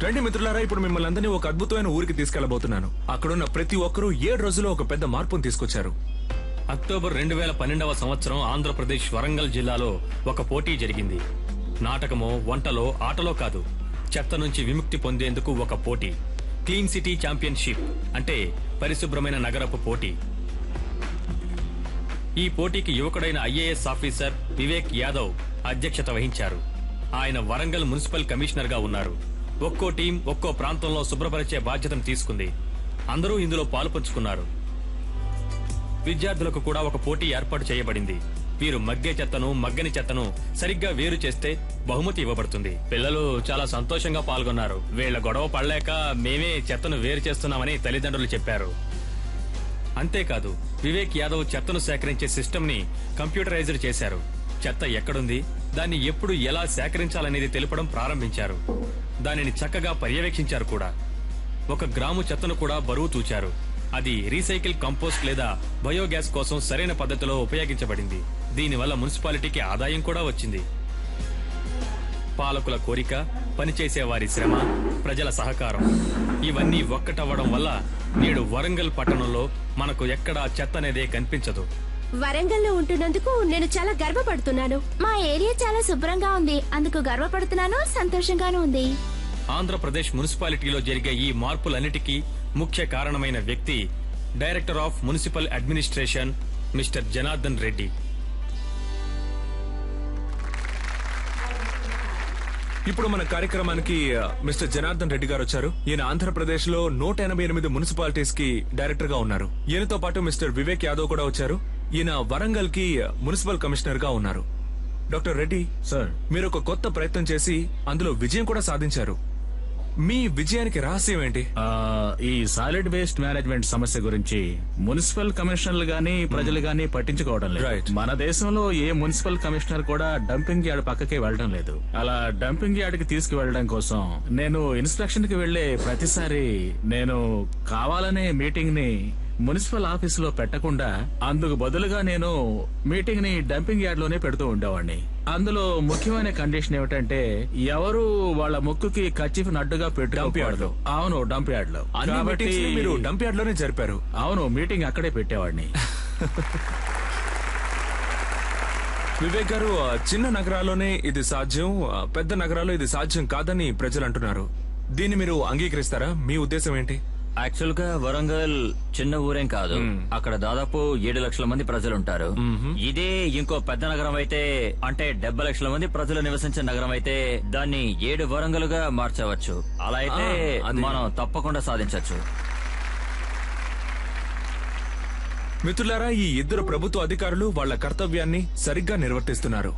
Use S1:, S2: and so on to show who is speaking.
S1: రండి మిత్రులారా, ఇప్పుడు మిమ్మల్ని అందరినీ ఒక అద్భుతమైన ఊరికి తీసుకెళ్లబోతున్నాను. అక్కడున్న ప్రతి ఒక్కరూ 7 రోజుల్లో ఒక పెద్ద మార్పును తీసుకొచ్చారు.
S2: అక్టోబర్ 2012వ సంవత్సరం ఆంధ్రప్రదేశ్ వరంగల్ జిల్లాలో ఒక పోటీ జరిగింది. నాటకమో, వంటలో, ఆటలో కాదు, చెత్త నుంచి విముక్తి పొందేందుకు ఒక పోటీ. క్లీన్ సిటీ ఛాంపియన్షిప్ అంటే పరిశుభ్రమైన నగరపు పోటీ. ఈ పోటీకి యువకుడైన ఐఏఎస్ ఆఫీసర్ వివేక్ యాదవ్ అధ్యక్షత వహించారు. ఆయన వరంగల్ మున్సిపల్ కమిషనర్ గా ఉన్నారు. ఒక్కో టీం ఒక్కో ప్రాంతంలో శుభ్రపరిచే బాధ్యతను తీసుకుంది. అందరూ ఇందులో పాలుపంచుకున్నారు. విద్యార్థులకు కూడా ఒక పోటీ ఏర్పాటు చేయబడింది. వీరు మగ్గే చెత్తను, మగ్గని చెత్తను సరిగ్గా వేరు చేస్తే బహుమతి ఇవ్వబడుతుంది. పిల్లలు చాలా సంతోషంగా పాల్గొన్నారు. వీళ్ల గొడవ పడలేక మేమే చెత్తను వేరు చేస్తున్నామని తల్లిదండ్రులు చెప్పారు. అంతేకాదు, వివేక్ యాదవ్ చెత్తను సేకరించే సిస్టమ్ ని కంప్యూటరైజ్డ్ చేశారు. చెత్త ఎక్కడుంది, దాన్ని ఎప్పుడు ఎలా సేకరించాలనేది తెలపడం ప్రారంభించారు. దానిని చక్కగా పర్యవేక్షించారు కూడా. 1 గ్రాము చెత్తను కూడా బరువు తూచారు. అది రీసైకిల్ కంపోస్ట్ లేదా బయోగ్యాస్ కోసం సరైన పద్ధతిలో ఉపయోగించబడింది. దీనివల్ల మున్సిపాలిటీకి ఆదాయం కూడా వచ్చింది. పాలకుల కోరిక, పనిచేసే వారి శ్రమ, ప్రజల సహకారం ఇవన్నీ ఒక్కటవ్వడం వల్ల నేడు వరంగల్ పట్టణంలో మనకు ఎక్కడా చెత్త అనేదే కనిపించదు.
S3: వరంగల్లో ఉంటున్నందుకు నేను చాలా గర్వపడుతున్నాను.
S4: మా ఏరియా చాలా శుభ్రంగా ఉంది, అందుకు గర్వపడుతున్నాను, సంతోషంగానూ ఉంది.
S2: ఆంధ్రప్రదేశ్ మున్సిపాలిటీలో జరిగే ఈ మార్పులన్నిటికీ ముఖ్య కారణమైన వ్యక్తి director of municipal administration mister Janardhan Reddy.
S1: ఇప్పుడు మన కార్యక్రమానికి మిస్టర్ జనార్దన్ రెడ్డి గారు వచ్చారు. ఈయన ఆంధ్రప్రదేశ్ లో 188 మున్సిపాలిటీస్ కి డైరెక్టర్ గా ఉన్నారు. ఈయనతో పాటు మిస్టర్ వివేక్ యాదవ్ కూడా వచ్చారు. ఈయన వరంగల్ కి మున్సిపల్ కమిషనర్ గా ఉన్నారు. డాక్టర్ రెడ్డి
S5: సార్,
S1: మీరు ఒక కొత్త ప్రయత్నం చేసి అందులో విజయం కూడా సాధించారు. మీ విజయానికి రహస్యం ఏంటి?
S5: ఈ సాలిడ్ వేస్ట్ మేనేజ్మెంట్ సమస్య గురించి మున్సిపల్ కమిషనర్లు గానీ ప్రజలు గానీ పట్టించుకోవడం లేదు. మన దేశంలో ఏ మున్సిపల్ కమిషనర్ కూడా డంపింగ్ యార్డ్ పక్కకే వెళ్లడం లేదు. అలా డంపింగ్ యార్డ్ కి తీసుకువెళ్లడం కోసం నేను ఇన్స్పెక్షన్ కి వెళ్లే ప్రతిసారి నేను కావాలనే మీటింగ్ ని మున్సిపల్ ఆఫీస్ లో పెట్టకుండా అందుకు బదులుగా నేను మీటింగ్ ని డంపింగ్ యార్డ్ లోనే పెడుతూ ఉండేవాడిని. అందులో ముఖ్యమైన కండిషన్ ఏమిటంటే ఎవరు వాళ్ళ ముక్కుకి కర్చీఫ్ నడ్డుగా పెట్టుకోకూడదు. అవును, డంప్ యార్డ్ లో.
S1: కాబట్టి మీరు డంప్ యార్డ్ లోనే జరిపారు?
S5: అవును, మీటింగ్ అక్కడే పెట్టేవాడిని.
S1: వివేక్ గారు, చిన్న నగరాల్లోనే ఇది సాధ్యం, పెద్ద నగరాల్లో ఇది సాధ్యం కాదని ప్రజలు అంటున్నారు. దీన్ని మీరు అంగీకరిస్తారా? మీ ఉద్దేశం ఏంటి?
S6: యాక్చువల్ గా వరంగల్ చిన్న ఊరేం కాదు. అక్కడ దాదాపు 7 లక్షల మంది ప్రజలు ఉంటారు. ఇదే ఇంకో పెద్ద నగరం అయితే, అంటే 70 లక్షల మంది ప్రజలు నివసించే నగరం అయితే దాన్ని 7 వరంగలుగా మార్చవచ్చు. అలా అయితే మనం తప్పకుండా సాధించవచ్చు.
S1: మిత్రులారా, ఈ 2 ప్రభుత్వ అధికారులు వాళ్ల కర్తవ్యాన్ని సరిగ్గా నిర్వర్తిస్తున్నారు.